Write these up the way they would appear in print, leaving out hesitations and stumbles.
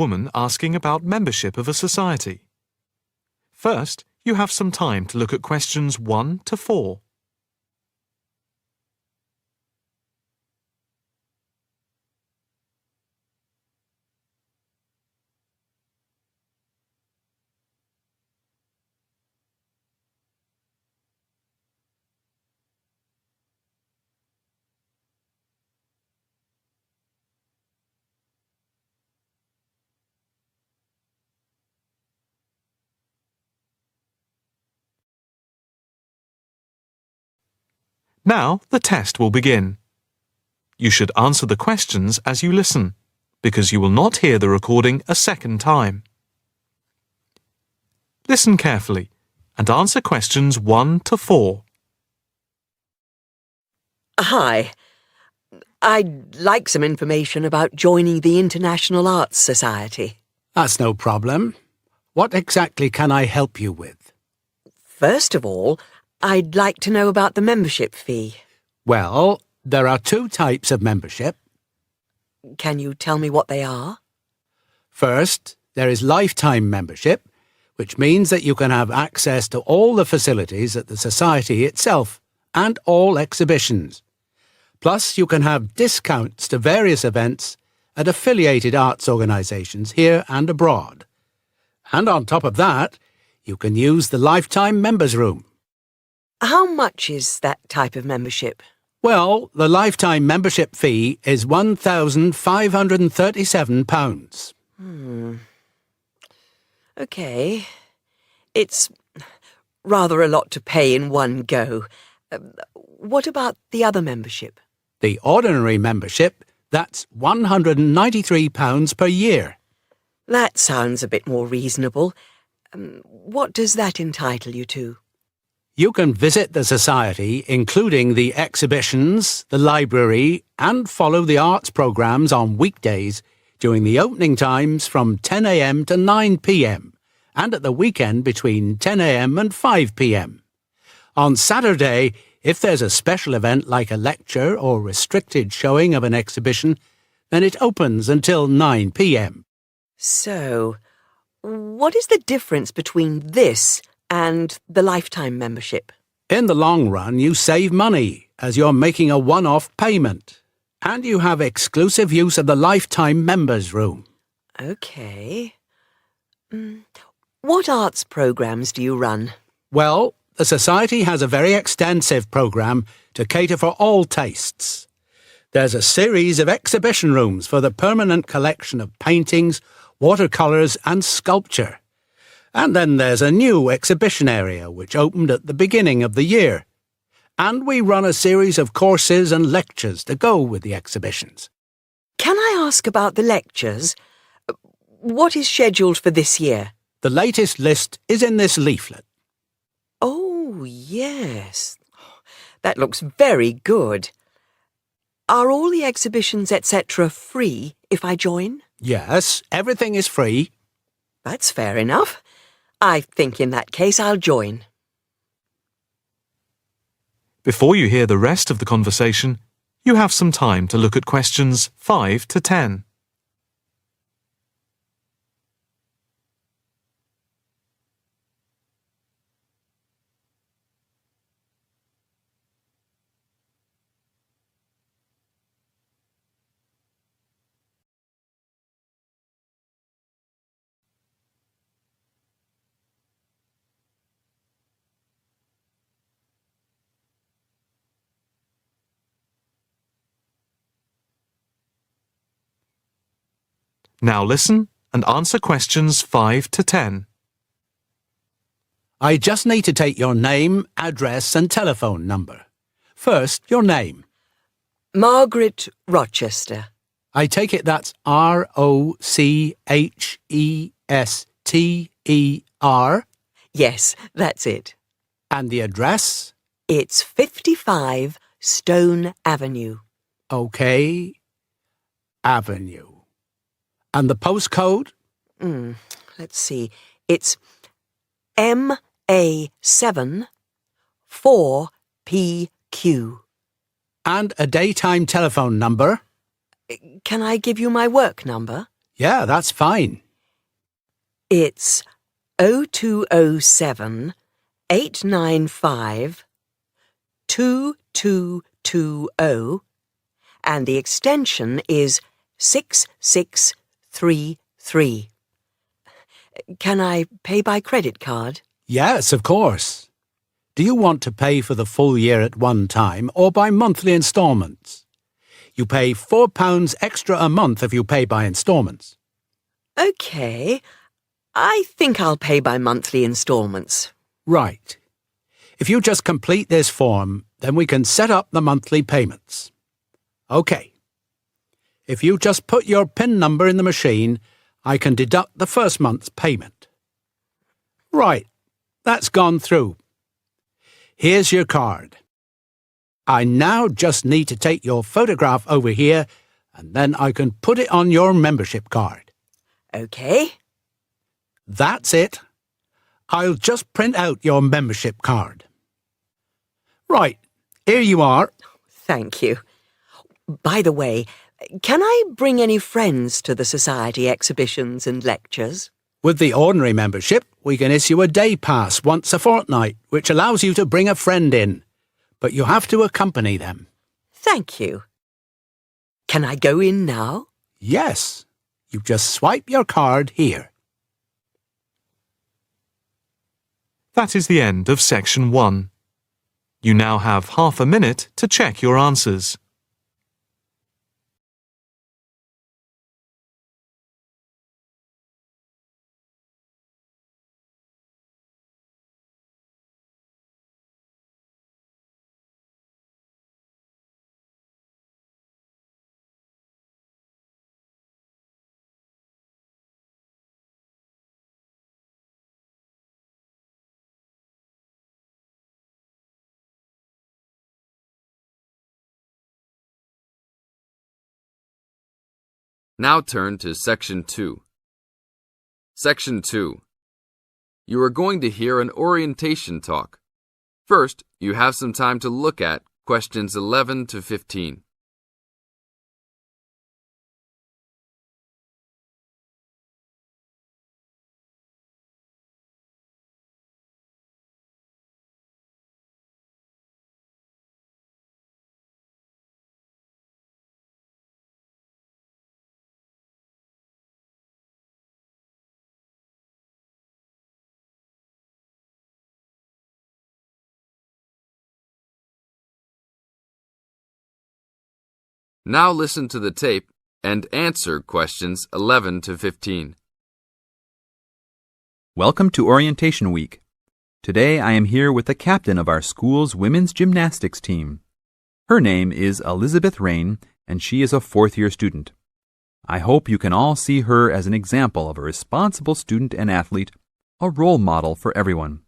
woman asking about membership of a society. First, you have some time to look at questions 1 to 4. Now the test will begin. You should answer the questions as you listen, because you will not hear the recording a second time. Listen carefully and answer questions 1 to 4. Hi. I'd like some information about joining the International Arts Society. That's no problem. What exactly can I help you with? First of all, I'd like to know about the membership fee. Well, there are 2 types of membership. Can you tell me what they are? First, there is lifetime membership, which means that you can have access to all the facilities at the Society itself and all exhibitions. Plus, you can have discounts to various events at affiliated arts organisations here and abroad. And on top of that, you can use the lifetime members' room. How much is that type of membership? Well, the lifetime membership fee is £1,537. OK. It's rather a lot to pay in one go. What about the other membership? The ordinary membership, that's £193 per year. That sounds a bit more reasonable. What does that entitle you to? You can visit the Society, including the exhibitions, the library, and follow the arts programmes on weekdays during the opening times from 10 a.m. to 9 p.m. and at the weekend between 10 a.m. and 5 p.m. On Saturday, if there's a special event like a lecture or restricted showing of an exhibition, then it opens until 9 p.m. So, what is the difference between this and the lifetime membership? In the long run, you save money as you're making a one-off payment, and you have exclusive use of the lifetime members' room. OK. What arts programmes do you run? Well, the Society has a very extensive programme to cater for all tastes. There's a series of exhibition rooms for the permanent collection of paintings, watercolours and sculpture. And then there's a new exhibition area which opened at the beginning of the year. And we run a series of courses and lectures to go with the exhibitions. Can I ask about the lectures? What is scheduled for this year? The latest list is in this leaflet. Oh, yes. That looks very good. Are all the exhibitions, etc., free if I join? Yes, everything is free. That's fair enough. I think in that case I'll join. Before you hear the rest of the conversation, you have some time to look at questions 5 to 10. Now listen and answer questions 5 to 10. I just need to take your name, address and telephone number. First, your name. Margaret Rochester. I take it that's Rochester. Yes, that's it. And the address? It's 55 Stone Avenue. OK. Avenue. And the postcode? Let's see. It's MA7 4PQ. And a daytime telephone number? Can I give you my work number? Yeah, that's fine. It's 0207 895 2220 and the extension is 6633. Can I pay by credit card? Yes, of course. Do you want to pay for the full year at one time or by monthly instalments? You pay £4 extra a month if you pay by instalments. OK. I think I'll pay by monthly instalments. Right. If you just complete this form, then we can set up the monthly payments. OK. If you just put your PIN number in the machine, I can deduct the first month's payment. Right. That's gone through. Here's your card. I now just need to take your photograph over here, and then I can put it on your membership card. OK. That's it. I'll just print out your membership card. Right, here you are. Thank you. By the way, can I bring any friends to the Society exhibitions and lectures? With the ordinary membership, we can issue a day pass once a fortnight, which allows you to bring a friend in. But you have to accompany them. Thank you. Can I go in now? Yes. You just swipe your card here. That is the end of section 1. You now have half a minute to check your answers. Now turn to Section 2. Section 2. You are going to hear an orientation talk. First, you have some time to look at questions 11 to 15. Now listen to the tape and answer questions 11 to 15. Welcome to Orientation Week. Today I am here with the captain of our school's women's gymnastics team. Her name is Elizabeth Rain, and she is a fourth-year student. I hope you can all see her as an example of a responsible student and athlete, a role model for everyone.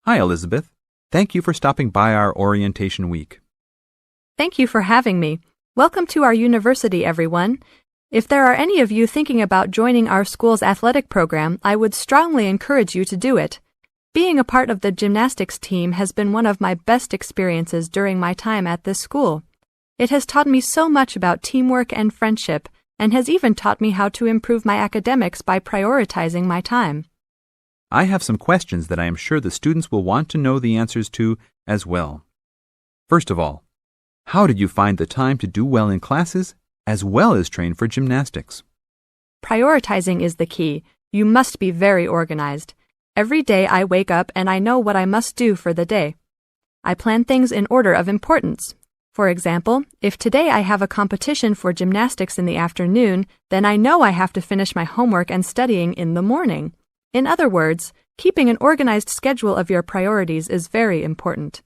Hi, Elizabeth. Thank you for stopping by our Orientation Week. Thank you for having me. Welcome to our university, everyone. If there are any of you thinking about joining our school's athletic program, I would strongly encourage you to do it. Being a part of the gymnastics team has been one of my best experiences during my time at this school. It has taught me so much about teamwork and friendship, and has even taught me how to improve my academics by prioritizing my time. I have some questions that I am sure the students will want to know the answers to as well. First of all, how did you find the time to do well in classes as well as train for gymnastics? Prioritizing is the key. You must be very organized. Every day I wake up and I know what I must do for the day. I plan things in order of importance. For example, if today I have a competition for gymnastics in the afternoon, then I know I have to finish my homework and studying in the morning. In other words, keeping an organized schedule of your priorities is very important.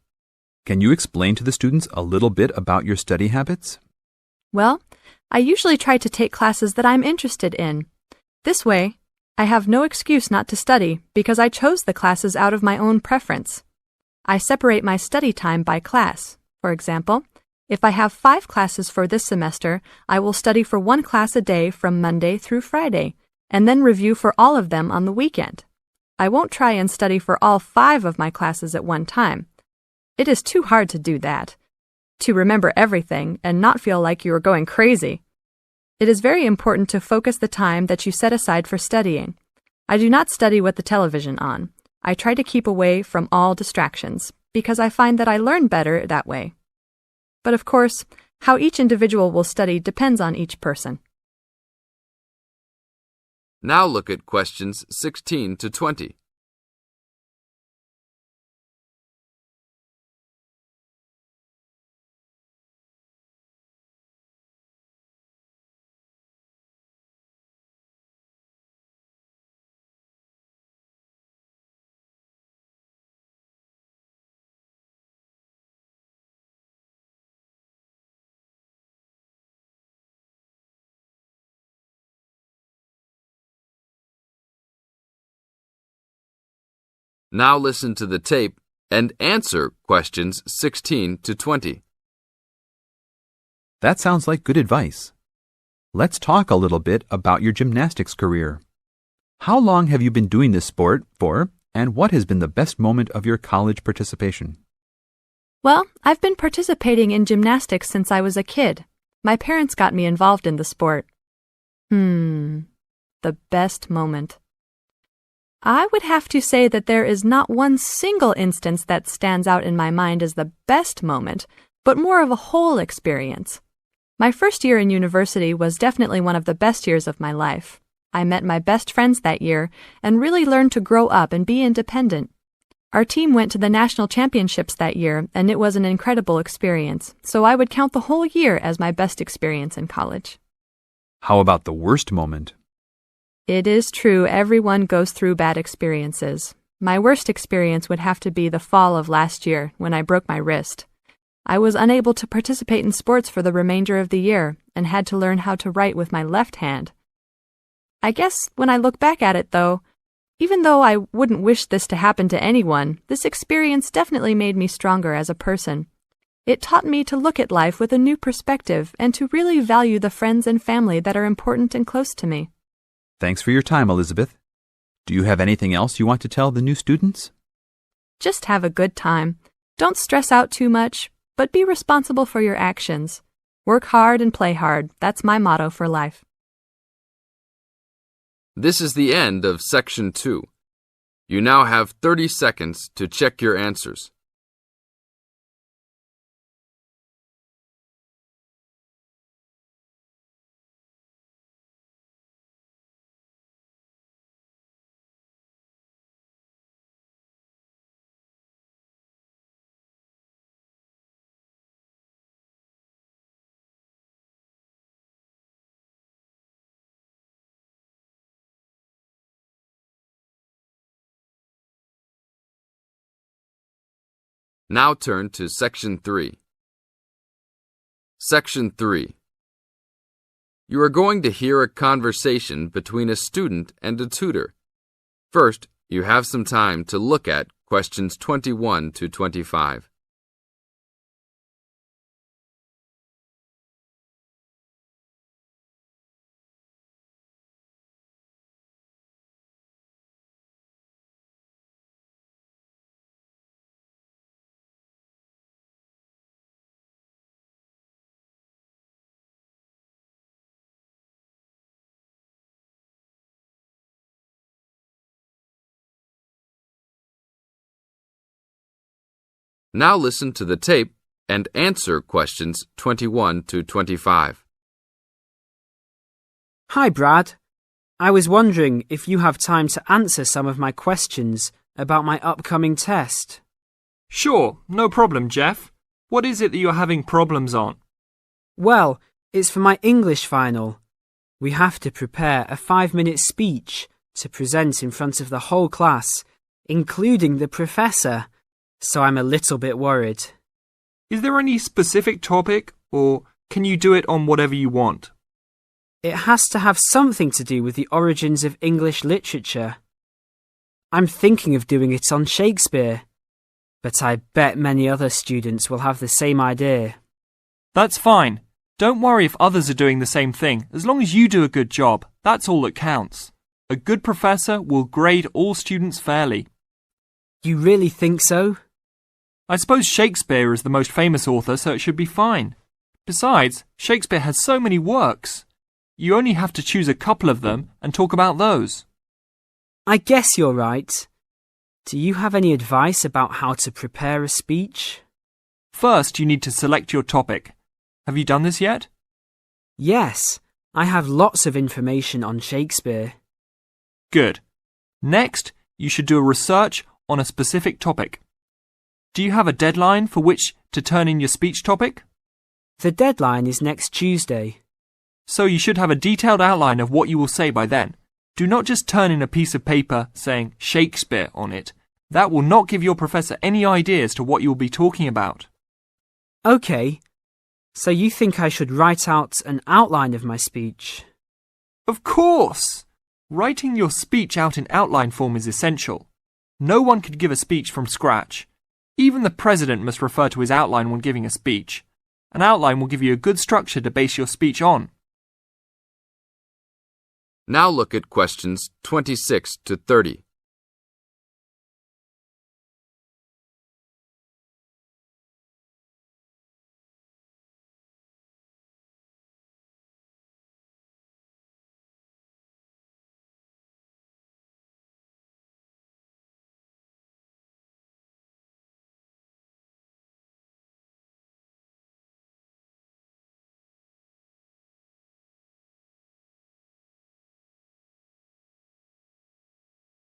Can you explain to the students a little bit about your study habits? Well, I usually try to take classes that I'm interested in. This way, I have no excuse not to study because I chose the classes out of my own preference. I separate my study time by class. For example, if I have 5 classes for this semester, I will study for 1 class a day from Monday through Friday, and then review for all of them on the weekend. I won't try and study for all 5 of my classes at one time. It is too hard to do that, to remember everything and not feel like you are going crazy. It is very important to focus the time that you set aside for studying. I do not study with the television on. I try to keep away from all distractions, because I find that I learn better that way. But of course, how each individual will study depends on each person. Now look at questions 16 to 20. Now listen to the tape and answer questions 16 to 20. That sounds like good advice. Let's talk a little bit about your gymnastics career. How long have you been doing this sport for, and what has been the best moment of your college participation? Well, I've been participating in gymnastics since I was a kid. My parents got me involved in the sport. The best moment. I would have to say that there is not one single instance that stands out in my mind as the best moment, but more of a whole experience. My first year in university was definitely one of the best years of my life. I met my best friends that year and really learned to grow up and be independent. Our team went to the national championships that year, and it was an incredible experience, so I would count the whole year as my best experience in college. How about the worst moment? It is true everyone goes through bad experiences. My worst experience would have to be the fall of last year when I broke my wrist. I was unable to participate in sports for the remainder of the year and had to learn how to write with my left hand. I guess when I look back at it, though, even though I wouldn't wish this to happen to anyone, this experience definitely made me stronger as a person. It taught me to look at life with a new perspective and to really value the friends and family that are important and close to me. Thanks for your time, Elizabeth. Do you have anything else you want to tell the new students? Just have a good time. Don't stress out too much, but be responsible for your actions. Work hard and play hard. That's my motto for life. This is the end of Section 2. You now have 30 seconds to check your answers. Now turn to Section 3. Section 3. You are going to hear a conversation between a student and a tutor. First, you have some time to look at questions 21 to 25. Now listen to the tape and answer questions 21 to 25. Hi, Brad. I was wondering if you have time to answer some of my questions about my upcoming test. Sure, no problem, Jeff. What is it that you're having problems on? Well, it's for my English final. We have to prepare a 5-minute speech to present in front of the whole class, including the professor. So I'm a little bit worried. Is there any specific topic, or can you do it on whatever you want? It has to have something to do with the origins of English literature. I'm thinking of doing it on Shakespeare, but I bet many other students will have the same idea. That's fine. Don't worry if others are doing the same thing. As long as you do a good job, that's all that counts. A good professor will grade all students fairly. You really think so? I suppose Shakespeare is the most famous author, so it should be fine. Besides, Shakespeare has so many works. You only have to choose a couple of them and talk about those. I guess you're right. Do you have any advice about how to prepare a speech? First, you need to select your topic. Have you done this yet? Yes, I have lots of information on Shakespeare. Good. Next, you should do a research on a specific topic. Do you have a deadline for which to turn in your speech topic? The deadline is next Tuesday. So you should have a detailed outline of what you will say by then. Do not just turn in a piece of paper saying Shakespeare on it. That will not give your professor any idea as to what you will be talking about. OK. So you think I should write out an outline of my speech? Of course! Writing your speech out in outline form is essential. No one could give a speech from scratch. Even the president must refer to his outline when giving a speech. An outline will give you a good structure to base your speech on. Now look at questions 26 to 30.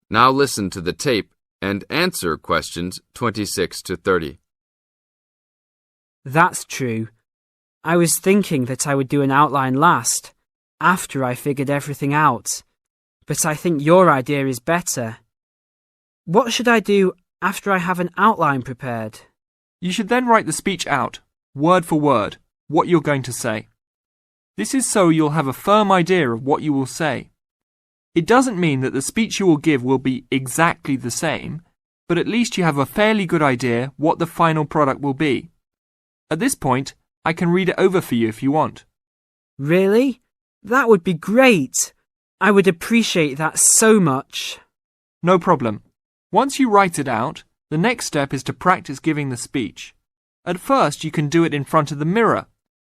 Now listen to the tape and answer questions 26 to 30. That's true. I was thinking that I would do an outline last, after I figured everything out. But I think your idea is better. What should I do after I have an outline prepared? You should then write the speech out, word for word, what you're going to say. This is so you'll have a firm idea of what you will say. It doesn't mean that the speech you will give will be exactly the same, but at least you have a fairly good idea what the final product will be. At this point, I can read it over for you if you want. Really? That would be great. I would appreciate that so much. No problem. Once you write it out, the next step is to practice giving the speech. At first, you can do it in front of the mirror,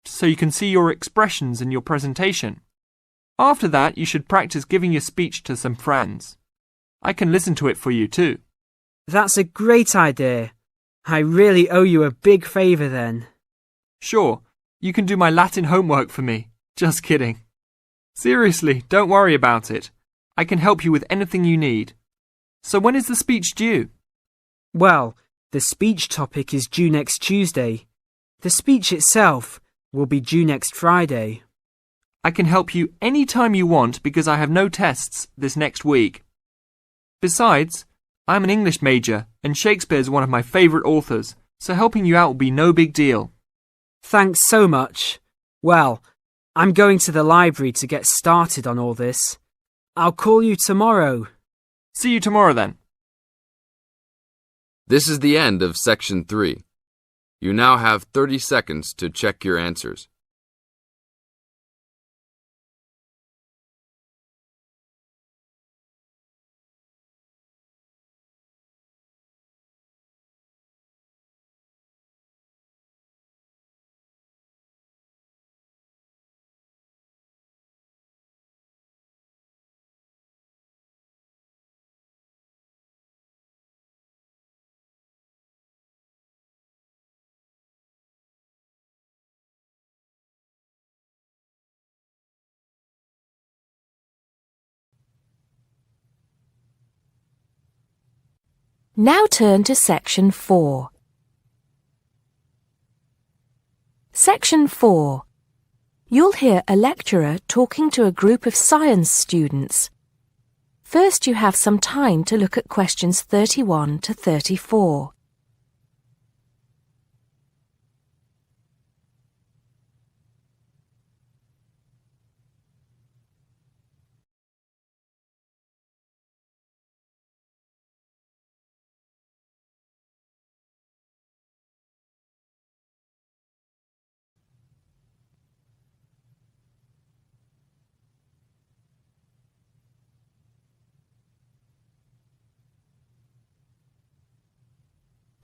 so you can see your expressions in your presentation. After that, you should practice giving your speech to some friends. I can listen to it for you too. That's a great idea. I really owe you a big favour then. Sure, you can do my Latin homework for me. Just kidding. Seriously, don't worry about it. I can help you with anything you need. So when is the speech due? Well, the speech topic is due next Tuesday. The speech itself will be due next Friday. I can help you any time you want because I have no tests this next week. Besides, I'm an English major and Shakespeare is one of my favourite authors, so helping you out will be no big deal. Thanks so much. Well, I'm going to the library to get started on all this. I'll call you tomorrow. See you tomorrow then. This is the end of section 3. You now have 30 seconds to check your answers. Now turn to Section 4. Section 4. You'll hear a lecturer talking to a group of science students. First, you have some time to look at questions 31 to 34.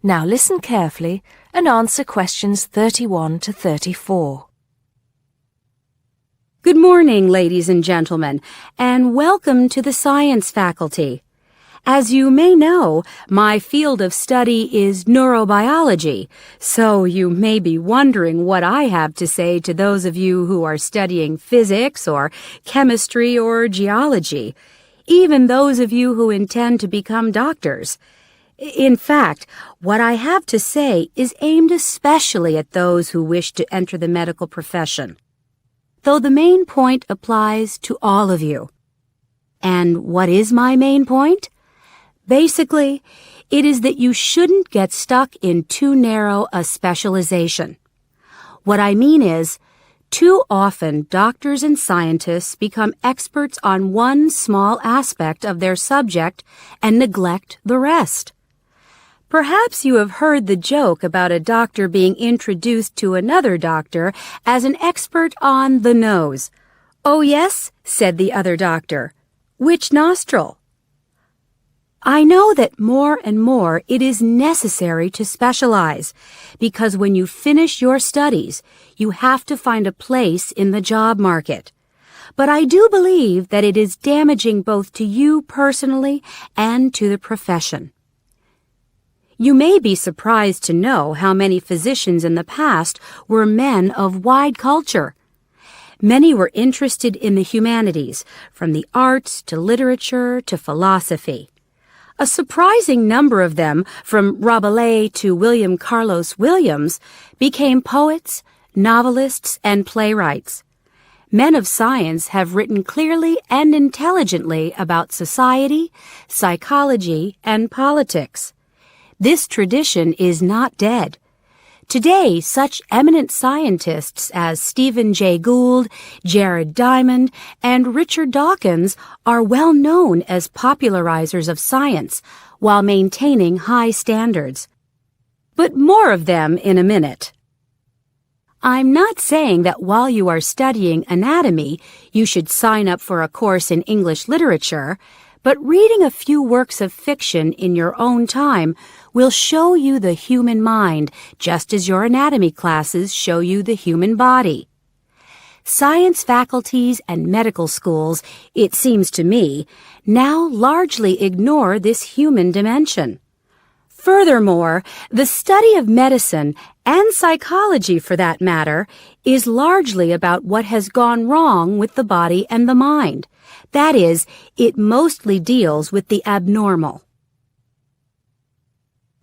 Now listen carefully and answer questions 31 to 34. Good morning, ladies and gentlemen, and welcome to the science faculty. As you may know, my field of study is neurobiology, so you may be wondering what I have to say to those of you who are studying physics or chemistry or geology, even those of you who intend to become doctors. In fact, what I have to say is aimed especially at those who wish to enter the medical profession, though the main point applies to all of you. And what is my main point? Basically, it is that you shouldn't get stuck in too narrow a specialization. What I mean is, too often doctors and scientists become experts on one small aspect of their subject and neglect the rest. Perhaps you have heard the joke about a doctor being introduced to another doctor as an expert on the nose. "Oh yes," said the other doctor. "Which nostril?" I know that more and more it is necessary to specialize, because when you finish your studies, you have to find a place in the job market. But I do believe that it is damaging both to you personally and to the profession. You may be surprised to know how many physicians in the past were men of wide culture. Many were interested in the humanities, from the arts to literature to philosophy. A surprising number of them, from Rabelais to William Carlos Williams, became poets, novelists, and playwrights. Men of science have written clearly and intelligently about society, psychology, and politics. This tradition is not dead. Today, such eminent scientists as Stephen Jay Gould, Jared Diamond, and Richard Dawkins are well known as popularizers of science while maintaining high standards. But more of them in a minute. I'm not saying that while you are studying anatomy, you should sign up for a course in English literature, but reading a few works of fiction in your own time will show you the human mind, just as your anatomy classes show you the human body. Science faculties and medical schools, it seems to me, now largely ignore this human dimension. Furthermore, the study of medicine, and psychology for that matter, is largely about what has gone wrong with the body and the mind. That is, it mostly deals with the abnormal.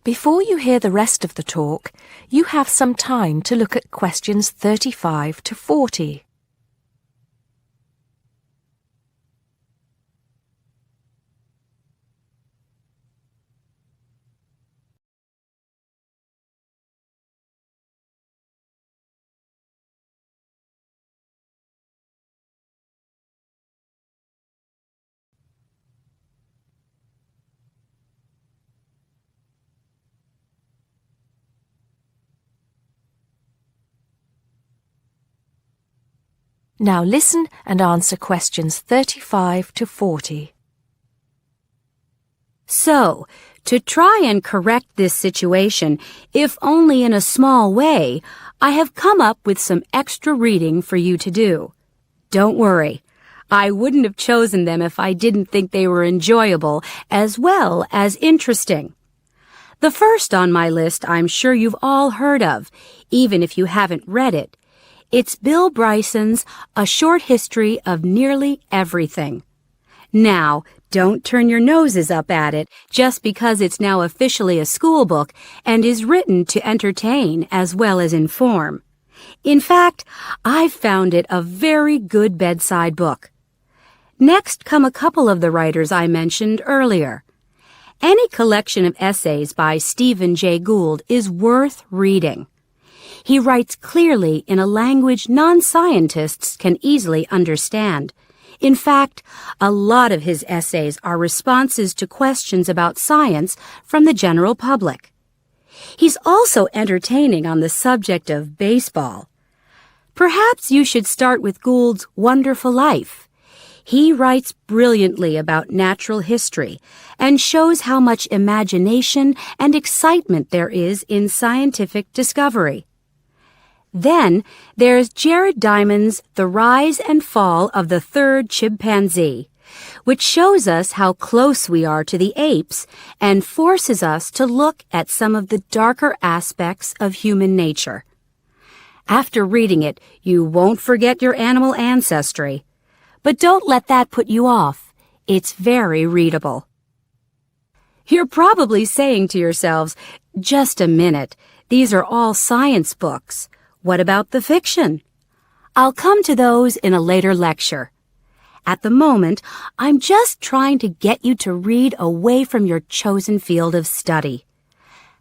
Before you hear the rest of the talk, you have some time to look at questions 35 to 40. Now listen and answer questions 35 to 40. So, to try and correct this situation, if only in a small way, I have come up with some extra reading for you to do. Don't worry. I wouldn't have chosen them if I didn't think they were enjoyable as well as interesting. The first on my list I'm sure you've all heard of, even if you haven't read it. It's Bill Bryson's A Short History of Nearly Everything. Now, don't turn your noses up at it just because it's now officially a school book and is written to entertain as well as inform. In fact, I've found it a very good bedside book. Next come a couple of the writers I mentioned earlier. Any collection of essays by Stephen Jay Gould is worth reading. He writes clearly in a language non-scientists can easily understand. In fact, a lot of his essays are responses to questions about science from the general public. He's also entertaining on the subject of baseball. Perhaps you should start with Gould's Wonderful Life. He writes brilliantly about natural history and shows how much imagination and excitement there is in scientific discovery. Then there's Jared Diamond's The Rise and Fall of the Third Chimpanzee, which shows us how close we are to the apes and forces us to look at some of the darker aspects of human nature. After reading it, you won't forget your animal ancestry. But don't let that put you off. It's very readable. You're probably saying to yourselves, just a minute, these are all science books. What about the fiction? I'll come to those in a later lecture. At the moment, I'm just trying to get you to read away from your chosen field of study.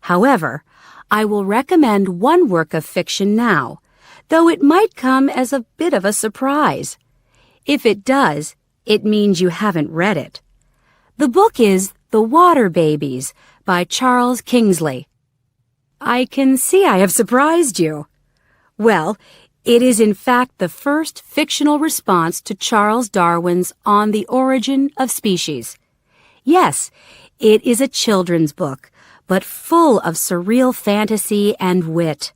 However, I will recommend one work of fiction now, though it might come as a bit of a surprise. If it does, it means you haven't read it. The book is The Water Babies by Charles Kingsley. I can see I have surprised you. Well, it is in fact the first fictional response to Charles Darwin's On the Origin of Species. Yes, it is a children's book, but full of surreal fantasy and wit.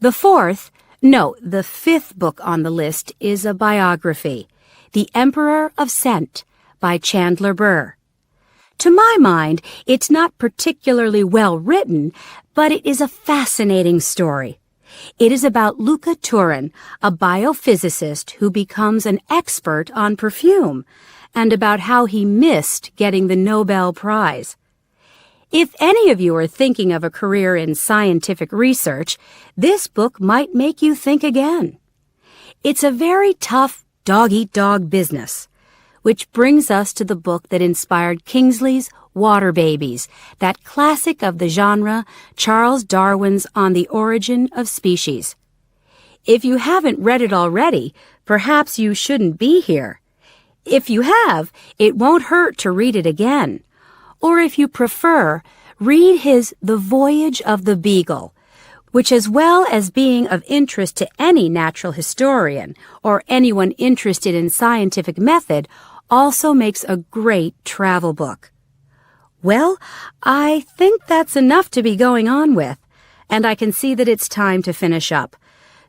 The fifth book on the list is a biography, The Emperor of Scent by Chandler Burr. To my mind, it's not particularly well written, but it is a fascinating story. It is about Luca Turin, a biophysicist who becomes an expert on perfume, and about how he missed getting the Nobel Prize. If any of you are thinking of a career in scientific research, this book might make you think again. It's a very tough dog-eat-dog business, which brings us to the book that inspired Kingsley's Water Babies, that classic of the genre, Charles Darwin's On the Origin of Species. If you haven't read it already, perhaps you shouldn't be here. If you have, it won't hurt to read it again. Or if you prefer, read his The Voyage of the Beagle, which, as well as being of interest to any natural historian or anyone interested in scientific method, also makes a great travel book. Well, I think that's enough to be going on with, and I can see that it's time to finish up.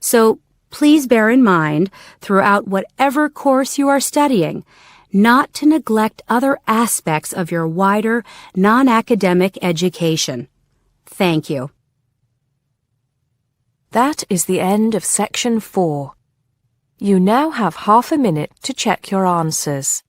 So please bear in mind, throughout whatever course you are studying, not to neglect other aspects of your wider, non-academic education. Thank you. That is the end of Section 4. You now have half a minute to check your answers.